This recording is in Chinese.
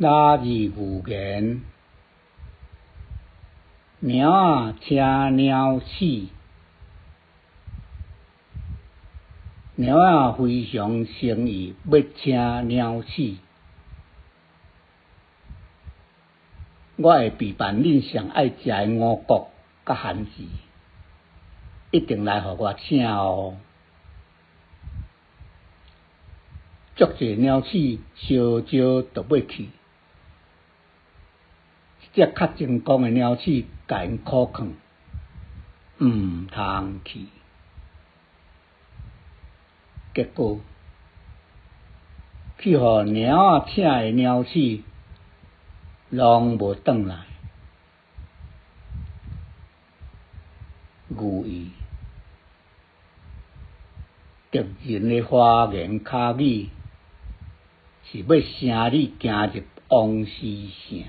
拉字语言，鸟啊听鸟死，鸟啊非常诚意要听鸟死。我会备办恁上爱食的五谷甲番薯，一定来互我请哦。足侪鸟鼠烧焦就要去，一只较成功的鸟鼠甲因苦劝，毋通去。结果去互鸟仔请的鸟鼠，拢无转来。寓意敌人的花言巧语，是要声你行入王师城。